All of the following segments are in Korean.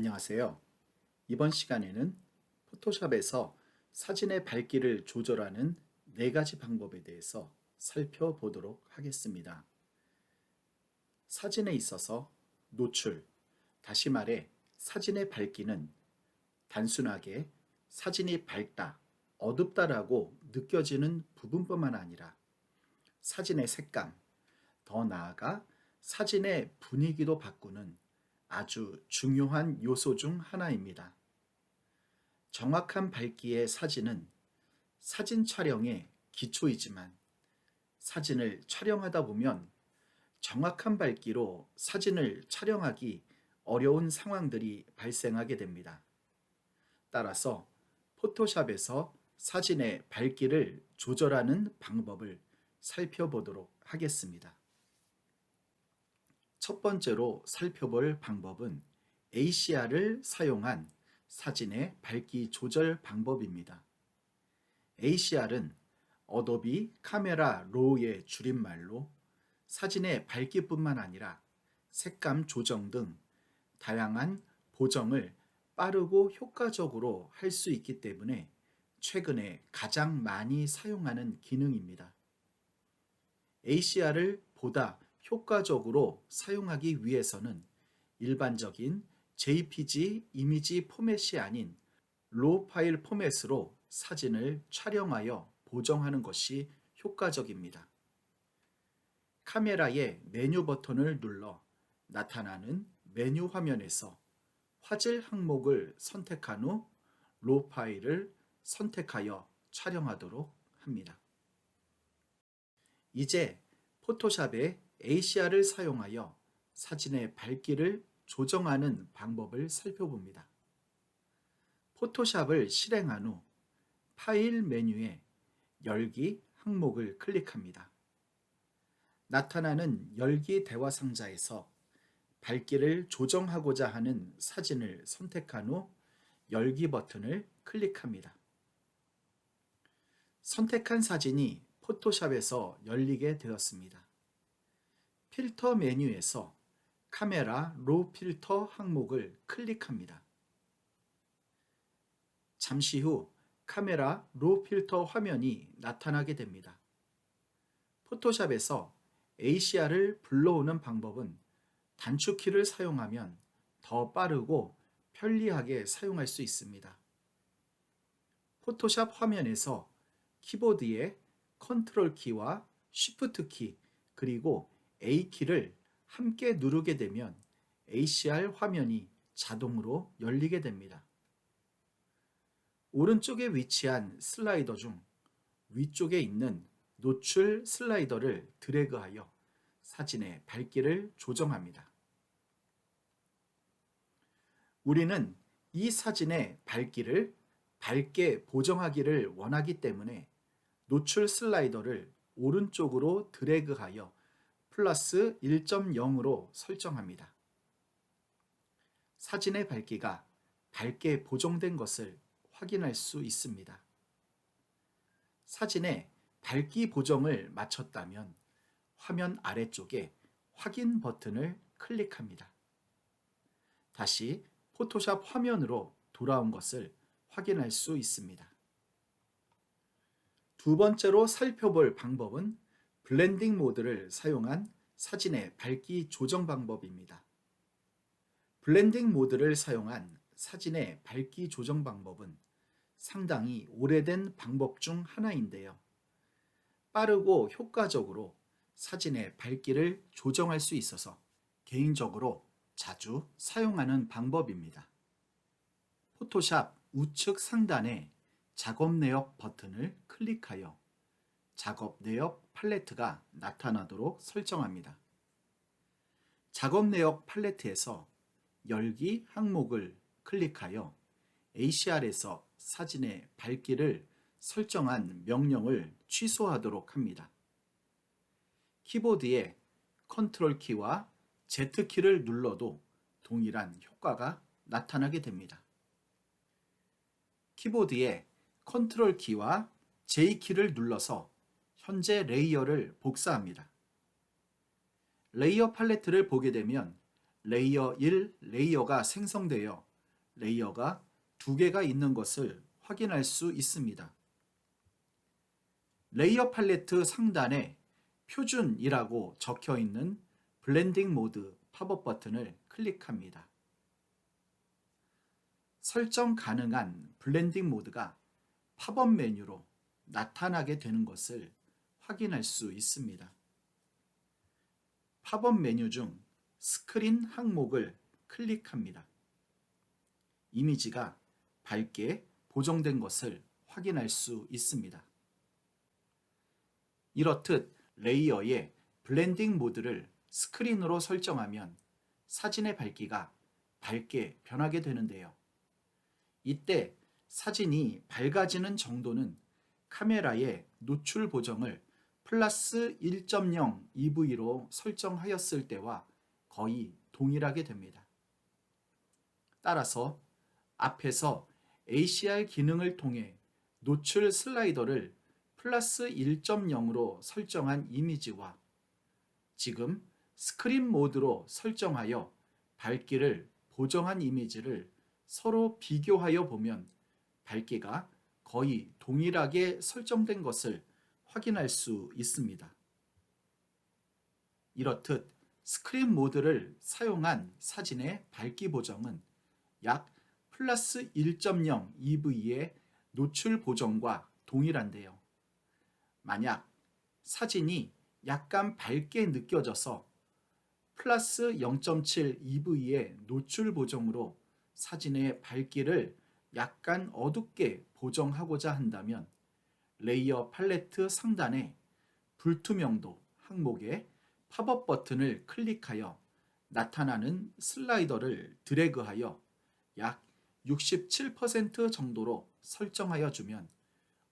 안녕하세요. 이번 시간에는 포토샵에서 사진의 밝기를 조절하는 4가지 방법에 대해서 살펴보도록 하겠습니다. 사진에 있어서 노출, 다시 말해 사진의 밝기는 단순하게 사진이 밝다, 어둡다라고 느껴지는 부분뿐만 아니라 사진의 색감, 더 나아가 사진의 분위기도 바꾸는 아주 중요한 요소 중 하나입니다. 정확한 밝기의 사진은 사진 촬영의 기초이지만 사진을 촬영하다 보면 정확한 밝기로 사진을 촬영하기 어려운 상황들이 발생하게 됩니다. 따라서 포토샵에서 사진의 밝기를 조절하는 방법을 살펴보도록 하겠습니다. 첫 번째로 살펴볼 방법은 ACR을 사용한 사진의 밝기 조절 방법입니다. ACR은 어도비 카메라 로우의 줄임말로 사진의 밝기뿐만 아니라 색감 조정 등 다양한 보정을 빠르고 효과적으로 할 수 있기 때문에 최근에 가장 많이 사용하는 기능입니다. ACR을 보다 효과적으로 사용하기 위해서는 일반적인 JPG 이미지 포맷이 아닌 로우 파일 포맷으로 사진을 촬영하여 보정하는 것이 효과적입니다. 카메라의 메뉴 버튼을 눌러 나타나는 메뉴 화면에서 화질 항목을 선택한 후 로우 파일을 선택하여 촬영하도록 합니다. 이제 포토샵에 ACR을 사용하여 사진의 밝기를 조정하는 방법을 살펴봅니다. 포토샵을 실행한 후 파일 메뉴에 열기 항목을 클릭합니다. 나타나는 열기 대화 상자에서 밝기를 조정하고자 하는 사진을 선택한 후 열기 버튼을 클릭합니다. 선택한 사진이 포토샵에서 열리게 되었습니다. 필터 메뉴에서 카메라 로 필터 항목을 클릭합니다. 잠시 후 카메라 로 필터 화면이 나타나게 됩니다. 포토샵에서 ACR을 불러오는 방법은 단축키를 사용하면 더 빠르고 편리하게 사용할 수 있습니다. 포토샵 화면에서 키보드의 컨트롤 키와 쉬프트 키 그리고 A키를 함께 누르게 되면 ACR 화면이 자동으로 열리게 됩니다. 오른쪽에 위치한 슬라이더 중 위쪽에 있는 노출 슬라이더를 드래그하여 사진의 밝기를 조정합니다. 우리는 이 사진의 밝기를 밝게 보정하기를 원하기 때문에 노출 슬라이더를 오른쪽으로 드래그하여 플러스 1.0으로 설정합니다. 사진의 밝기가 밝게 보정된 것을 확인할 수 있습니다. 사진의 밝기 보정을 마쳤다면 화면 아래쪽에 확인 버튼을 클릭합니다. 다시 포토샵 화면으로 돌아온 것을 확인할 수 있습니다. 두 번째로 살펴볼 방법은 블렌딩 모드를 사용한 사진의 밝기 조정 방법입니다. 블렌딩 모드를 사용한 사진의 밝기 조정 방법은 상당히 오래된 방법 중 하나인데요. 빠르고 효과적으로 사진의 밝기를 조정할 수 있어서 개인적으로 자주 사용하는 방법입니다. 포토샵 우측 상단에 작업 내역 버튼을 클릭하여 작업 내역 팔레트가 나타나도록 설정합니다. 작업 내역 팔레트에서 열기 항목을 클릭하여 ACR에서 사진의 밝기를 설정한 명령을 취소하도록 합니다. 키보드의 컨트롤 키와 Z 키를 눌러도 동일한 효과가 나타나게 됩니다. 키보드의 컨트롤 키와 J 키를 눌러서 현재 레이어를 복사합니다. 레이어 팔레트를 보게 되면 레이어 1 레이어가 생성되어 레이어가 두 개가 있는 것을 확인할 수 있습니다. 레이어 팔레트 상단에 표준이라고 적혀 있는 블렌딩 모드 팝업 버튼을 클릭합니다. 설정 가능한 블렌딩 모드가 팝업 메뉴로 나타나게 되는 것을 확인할 수 있습니다. 팝업 메뉴 중 스크린 항목을 클릭합니다. 이미지가 밝게 보정된 것을 확인할 수 있습니다. 이렇듯 레이어의 블렌딩 모드를 스크린으로 설정하면 사진의 밝기가 밝게 변하게 되는데요. 이때 사진이 밝아지는 정도는 카메라의 노출 보정을 플러스 1.0 EV로 설정하였을 때와 거의 동일하게 됩니다. 따라서 앞에서 ACR 기능을 통해 노출 슬라이더를 플러스 1.0으로 설정한 이미지와 지금 스크린 모드로 설정하여 밝기를 보정한 이미지를 서로 비교하여 보면 밝기가 거의 동일하게 설정된 것을 확인할 수 있습니다. 이렇듯 스크린 모드를 사용한 사진의 밝기 보정은 약 플러스 1.0 EV의 노출 보정과 동일한데요. 만약 사진이 약간 밝게 느껴져서 플러스 0.7 EV의 노출 보정으로 사진의 밝기를 약간 어둡게 보정하고자 한다면 레이어 팔레트 상단에 불투명도 항목에 팝업 버튼을 클릭하여 나타나는 슬라이더를 드래그하여 약 67% 정도로 설정하여 주면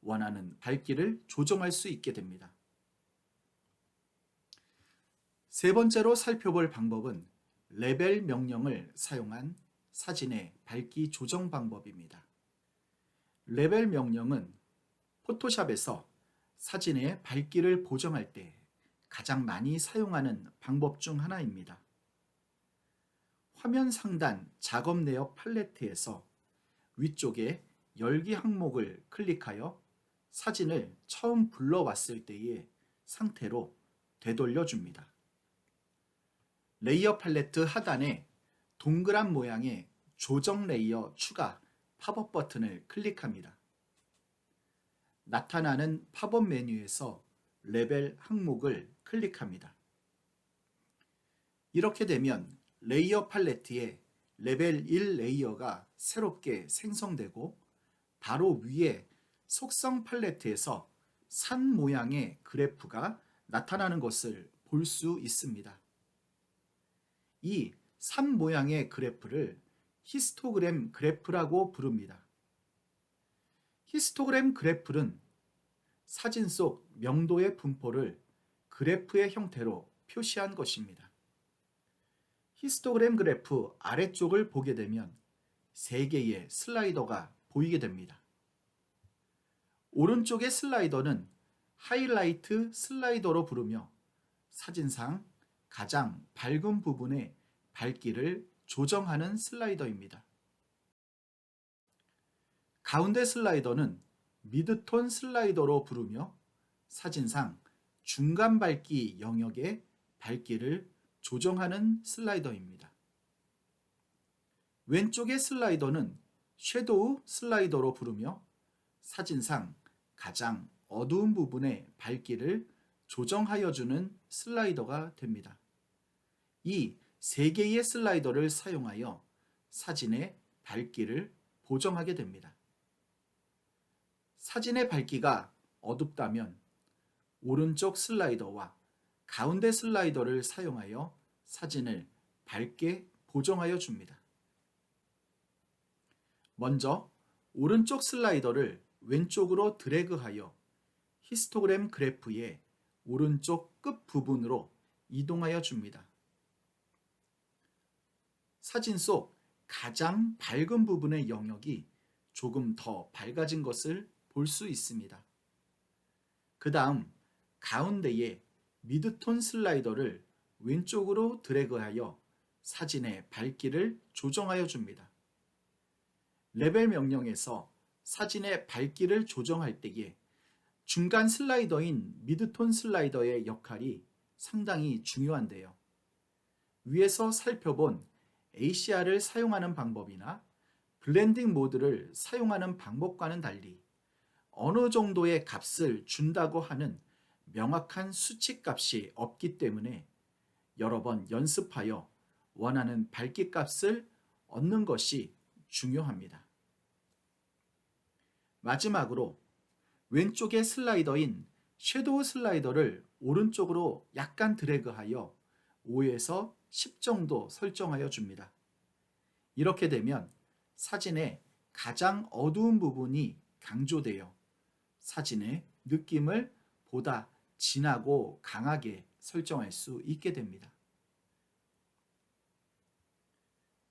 원하는 밝기를 조정할 수 있게 됩니다. 세 번째로 살펴볼 방법은 레벨 명령을 사용한 사진의 밝기 조정 방법입니다. 레벨 명령은 포토샵에서 사진의 밝기를 보정할 때 가장 많이 사용하는 방법 중 하나입니다. 화면 상단 작업 내역 팔레트에서 위쪽에 열기 항목을 클릭하여 사진을 처음 불러왔을 때의 상태로 되돌려 줍니다. 레이어 팔레트 하단에 동그란 모양의 조정 레이어 추가 팝업 버튼을 클릭합니다. 나타나는 팝업 메뉴에서 레벨 항목을 클릭합니다. 이렇게 되면 레이어 팔레트에 레벨 1 레이어가 새롭게 생성되고 바로 위에 속성 팔레트에서 산 모양의 그래프가 나타나는 것을 볼 수 있습니다. 이 산 모양의 그래프를 히스토그램 그래프라고 부릅니다. 히스토그램 그래프는 사진 속 명도의 분포를 그래프의 형태로 표시한 것입니다. 히스토그램 그래프 아래쪽을 보게 되면 3개의 슬라이더가 보이게 됩니다. 오른쪽의 슬라이더는 하이라이트 슬라이더로 부르며 사진상 가장 밝은 부분의 밝기를 조정하는 슬라이더입니다. 가운데 슬라이더는 미드톤 슬라이더로 부르며 사진상 중간 밝기 영역의 밝기를 조정하는 슬라이더입니다. 왼쪽의 슬라이더는 섀도우 슬라이더로 부르며 사진상 가장 어두운 부분의 밝기를 조정하여 주는 슬라이더가 됩니다. 이 3개의 슬라이더를 사용하여 사진의 밝기를 보정하게 됩니다. 사진의 밝기가 어둡다면 오른쪽 슬라이더와 가운데 슬라이더를 사용하여 사진을 밝게 보정하여 줍니다. 먼저 오른쪽 슬라이더를 왼쪽으로 드래그하여 히스토그램 그래프의 오른쪽 끝 부분으로 이동하여 줍니다. 사진 속 가장 밝은 부분의 영역이 조금 더 밝아진 것을 볼 수 있습니다. 그 다음 가운데에 미드톤 슬라이더를 왼쪽으로 드래그하여 사진의 밝기를 조정하여 줍니다. 레벨 명령에서 사진의 밝기를 조정할 때에 중간 슬라이더인 미드톤 슬라이더의 역할이 상당히 중요한데요. 위에서 살펴본 ACR을 사용하는 방법이나 블렌딩 모드를 사용하는 방법과는 달리 어느 정도의 값을 준다고 하는 명확한 수치 값이 없기 때문에 여러 번 연습하여 원하는 밝기 값을 얻는 것이 중요합니다. 마지막으로 왼쪽의 슬라이더인 섀도우 슬라이더를 오른쪽으로 약간 드래그하여 5에서 10 정도 설정하여 줍니다. 이렇게 되면 사진의 가장 어두운 부분이 강조되어 사진의 느낌을 보다 진하고 강하게 설정할 수 있게 됩니다.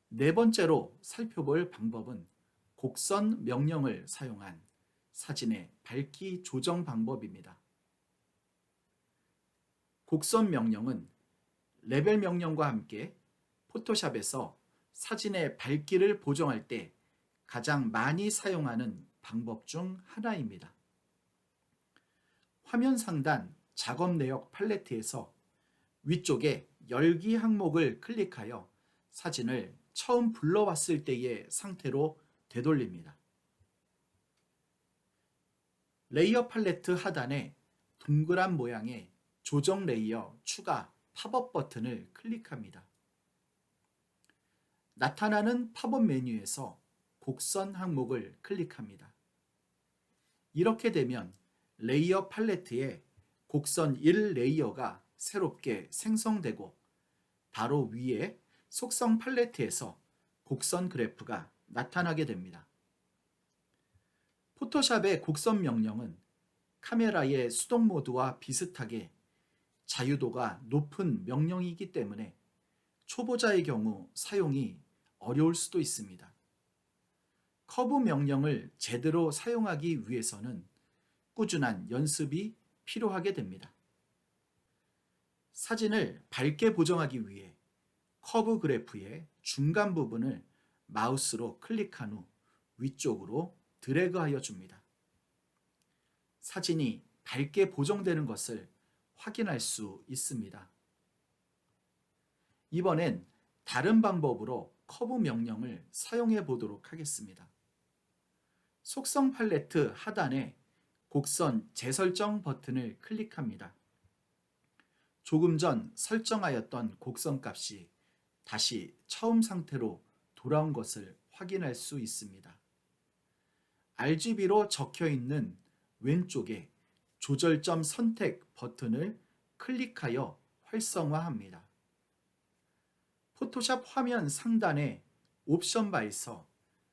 네 번째로 살펴볼 방법은 곡선 명령을 사용한 사진의 밝기 조정 방법입니다. 곡선 명령은 레벨 명령과 함께 포토샵에서 사진의 밝기를 보정할 때 가장 많이 사용하는 방법 중 하나입니다. 화면 상단 작업 내역 팔레트에서 위쪽에 열기 항목을 클릭하여 사진을 처음 불러왔을 때의 상태로 되돌립니다. 레이어 팔레트 하단에 동그란 모양의 조정 레이어 추가 팝업 버튼을 클릭합니다. 나타나는 팝업 메뉴에서 곡선 항목을 클릭합니다. 이렇게 되면 레이어 팔레트에 곡선 1 레이어가 새롭게 생성되고 바로 위에 속성 팔레트에서 곡선 그래프가 나타나게 됩니다. 포토샵의 곡선 명령은 카메라의 수동 모드와 비슷하게 자유도가 높은 명령이기 때문에 초보자의 경우 사용이 어려울 수도 있습니다. 커브 명령을 제대로 사용하기 위해서는 꾸준한 연습이 필요하게 됩니다. 사진을 밝게 보정하기 위해 커브 그래프의 중간 부분을 마우스로 클릭한 후 위쪽으로 드래그하여 줍니다. 사진이 밝게 보정되는 것을 확인할 수 있습니다. 이번엔 다른 방법으로 커브 명령을 사용해 보도록 하겠습니다. 속성 팔레트 하단에 곡선 재설정 버튼을 클릭합니다. 조금 전 설정하였던 곡선 값이 다시 처음 상태로 돌아온 것을 확인할 수 있습니다. RGB로 적혀 있는 왼쪽에 조절점 선택 버튼을 클릭하여 활성화합니다. 포토샵 화면 상단의 옵션 바에서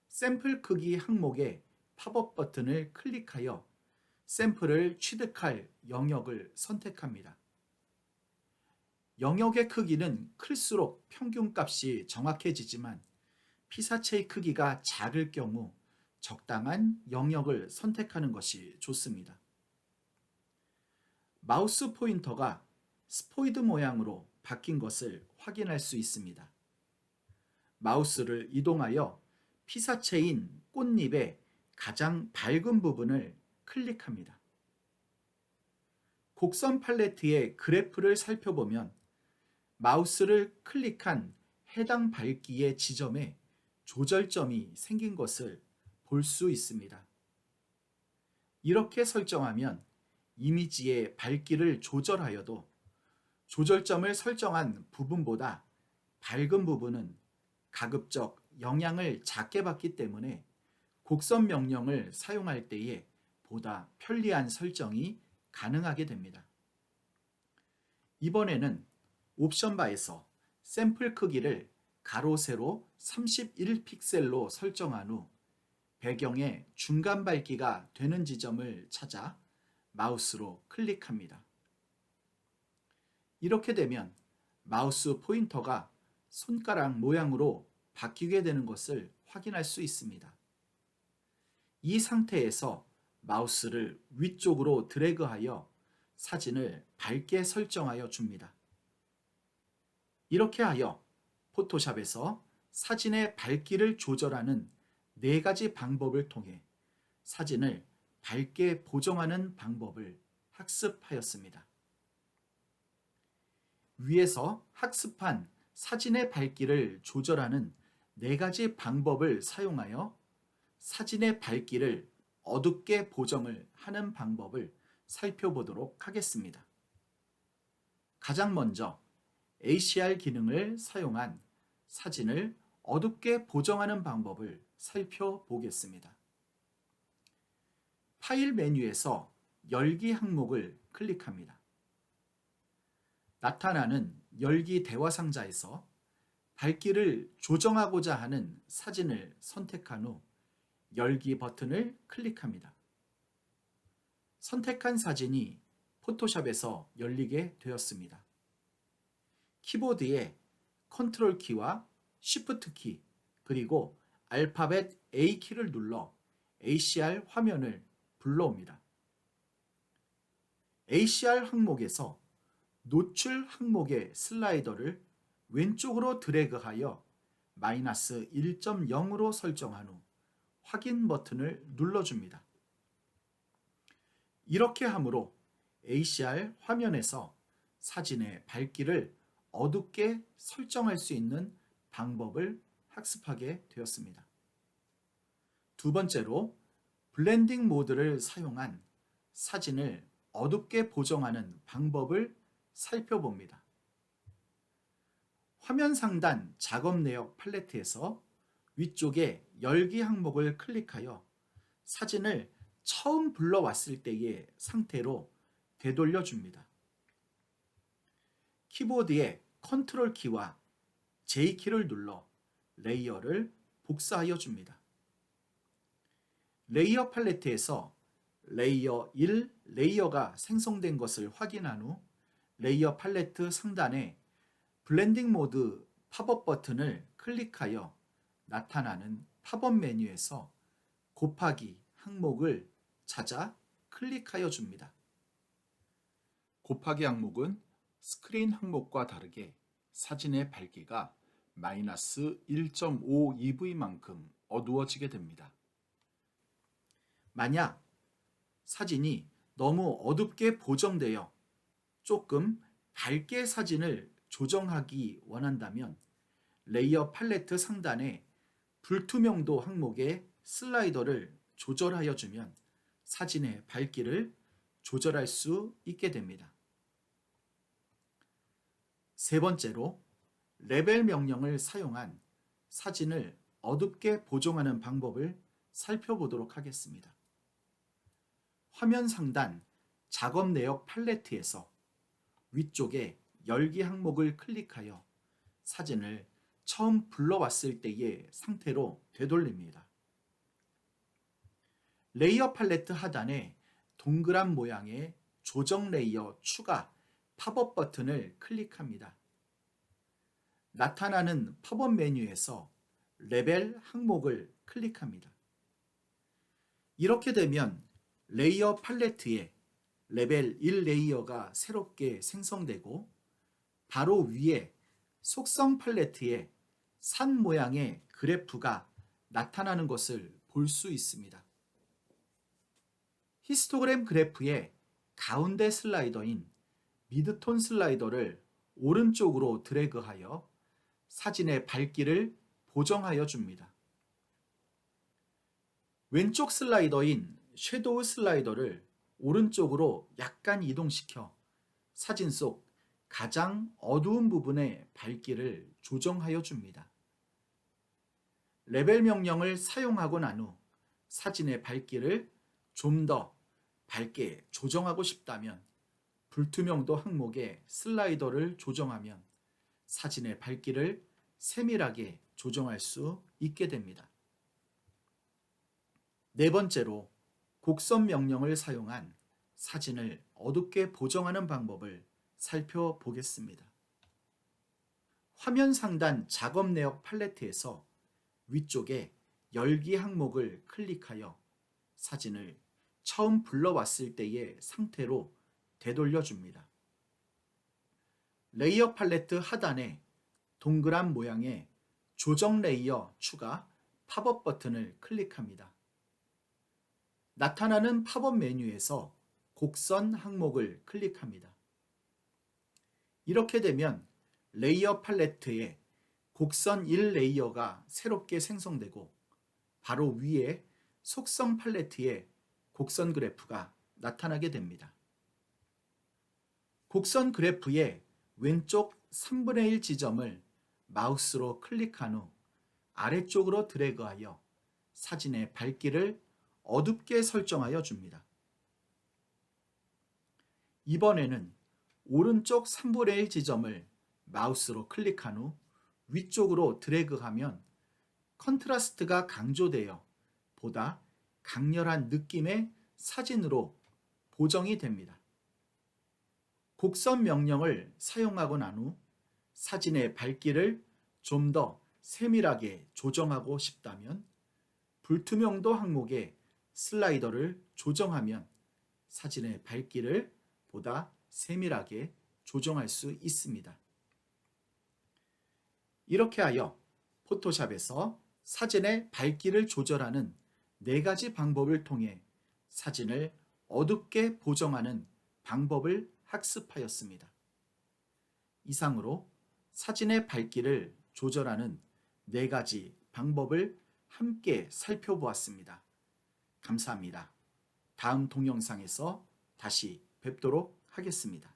샘플 크기 항목의 팝업 버튼을 클릭하여 샘플을 취득할 영역을 선택합니다. 영역의 크기는 클수록 평균값이 정확해지지만 피사체의 크기가 작을 경우 적당한 영역을 선택하는 것이 좋습니다. 마우스 포인터가 스포이드 모양으로 바뀐 것을 확인할 수 있습니다. 마우스를 이동하여 피사체인 꽃잎의 가장 밝은 부분을 클릭합니다. 곡선 팔레트의 그래프를 살펴보면 마우스를 클릭한 해당 밝기의 지점에 조절점이 생긴 것을 볼 수 있습니다. 이렇게 설정하면 이미지의 밝기를 조절하여도 조절점을 설정한 부분보다 밝은 부분은 가급적 영향을 작게 받기 때문에 곡선 명령을 사용할 때에 보다 편리한 설정이 가능하게 됩니다. 이번에는 옵션 바에서 샘플 크기를 가로 세로 31픽셀로 설정한 후 배경의 중간 밝기가 되는 지점을 찾아 마우스로 클릭합니다. 이렇게 되면 마우스 포인터가 손가락 모양으로 바뀌게 되는 것을 확인할 수 있습니다. 이 상태에서 마우스를 위쪽으로 드래그하여 사진을 밝게 설정하여 줍니다. 이렇게 하여 포토샵에서 사진의 밝기를 조절하는 네 가지 방법을 통해 사진을 밝게 보정하는 방법을 학습하였습니다. 위에서 학습한 사진의 밝기를 조절하는 네 가지 방법을 사용하여 사진의 밝기를 어둡게 보정을 하는 방법을 살펴보도록 하겠습니다. 가장 먼저 HDR 기능을 사용한 사진을 어둡게 보정하는 방법을 살펴보겠습니다. 파일 메뉴에서 열기 항목을 클릭합니다. 나타나는 열기 대화 상자에서 밝기를 조정하고자 하는 사진을 선택한 후 열기 버튼을 클릭합니다. 선택한 사진이 포토샵에서 열리게 되었습니다. 키보드의 컨트롤 키와 쉬프트 키 그리고 알파벳 A 키를 눌러 HDR 화면을 불러옵니다. HDR 항목에서 노출 항목의 슬라이더를 왼쪽으로 드래그하여 -1.0으로 설정한 후 확인 버튼을 눌러줍니다. 이렇게 함으로 HDR 화면에서 사진의 밝기를 어둡게 설정할 수 있는 방법을 학습하게 되었습니다. 두 번째로 블렌딩 모드를 사용한 사진을 어둡게 보정하는 방법을 살펴봅니다. 화면 상단 작업 내역 팔레트에서 위쪽에 열기 항목을 클릭하여 사진을 처음 불러왔을 때의 상태로 되돌려 줍니다. 키보드의 컨트롤 키와 J 키를 눌러 레이어를 복사하여 줍니다. 레이어 팔레트에서 레이어 1 레이어가 생성된 것을 확인한 후 레이어 팔레트 상단에 블렌딩 모드 팝업 버튼을 클릭하여 나타나는 팝업 메뉴에서 곱하기 항목을 찾아 클릭하여 줍니다. 곱하기 항목은 스크린 항목과 다르게 사진의 밝기가 -1.5 EV만큼 어두워지게 됩니다. 만약 사진이 너무 어둡게 보정되어 조금 밝게 사진을 조정하기 원한다면 레이어 팔레트 상단에 불투명도 항목의 슬라이더를 조절하여 주면 사진의 밝기를 조절할 수 있게 됩니다. 세 번째로 레벨 명령을 사용한 사진을 어둡게 보정하는 방법을 살펴보도록 하겠습니다. 화면 상단 작업 내역 팔레트에서 위쪽에 열기 항목을 클릭하여 사진을 처음 불러왔을 때의 상태로 되돌립니다. 레이어 팔레트 하단에 동그란 모양의 조정 레이어 추가 팝업 버튼을 클릭합니다. 나타나는 팝업 메뉴에서 레벨 항목을 클릭합니다. 이렇게 되면 레이어 팔레트에 레벨 1 레이어가 새롭게 생성되고 바로 위에 속성 팔레트에 산 모양의 그래프가 나타나는 것을 볼 수 있습니다. 히스토그램 그래프의 가운데 슬라이더인 미드톤 슬라이더를 오른쪽으로 드래그하여 사진의 밝기를 보정하여 줍니다. 왼쪽 슬라이더인 섀도우 슬라이더를 오른쪽으로 약간 이동시켜 사진 속 가장 어두운 부분의 밝기를 조정하여 줍니다. 레벨 명령을 사용하고 난 후 사진의 밝기를 좀 더 밝게 조정하고 싶다면 불투명도 항목의 슬라이더를 조정하면 사진의 밝기를 세밀하게 조정할 수 있게 됩니다. 네 번째로 곡선 명령을 사용한 사진을 어둡게 보정하는 방법을 살펴보겠습니다. 화면 상단 작업 내역 팔레트에서 위쪽에 열기 항목을 클릭하여 사진을 처음 불러왔을 때의 상태로 되돌려 줍니다. 레이어 팔레트 하단에 동그란 모양의 조정 레이어 추가 팝업 버튼을 클릭합니다. 나타나는 팝업 메뉴에서 곡선 항목을 클릭합니다. 이렇게 되면 레이어 팔레트에 곡선 1레이어가 새롭게 생성되고 바로 위에 속성 팔레트에 곡선 그래프가 나타나게 됩니다. 곡선 그래프의 왼쪽 3분의 1 지점을 마우스로 클릭한 후 아래쪽으로 드래그하여 사진의 밝기를 어둡게 설정하여 줍니다. 이번에는 오른쪽 3분의 1 지점을 마우스로 클릭한 후 위쪽으로 드래그하면 컨트라스트가 강조되어 보다 강렬한 느낌의 사진으로 보정이 됩니다. 곡선 명령을 사용하고 난 후 사진의 밝기를 좀 더 세밀하게 조정하고 싶다면 불투명도 항목에 슬라이더를 조정하면 사진의 밝기를 보다 세밀하게 조정할 수 있습니다. 이렇게 하여 포토샵에서 사진의 밝기를 조절하는 4가지 방법을 통해 사진을 어둡게 보정하는 방법을 학습하였습니다. 이상으로 사진의 밝기를 조절하는 4가지 방법을 함께 살펴보았습니다. 감사합니다. 다음 동영상에서 다시 뵙도록 하겠습니다.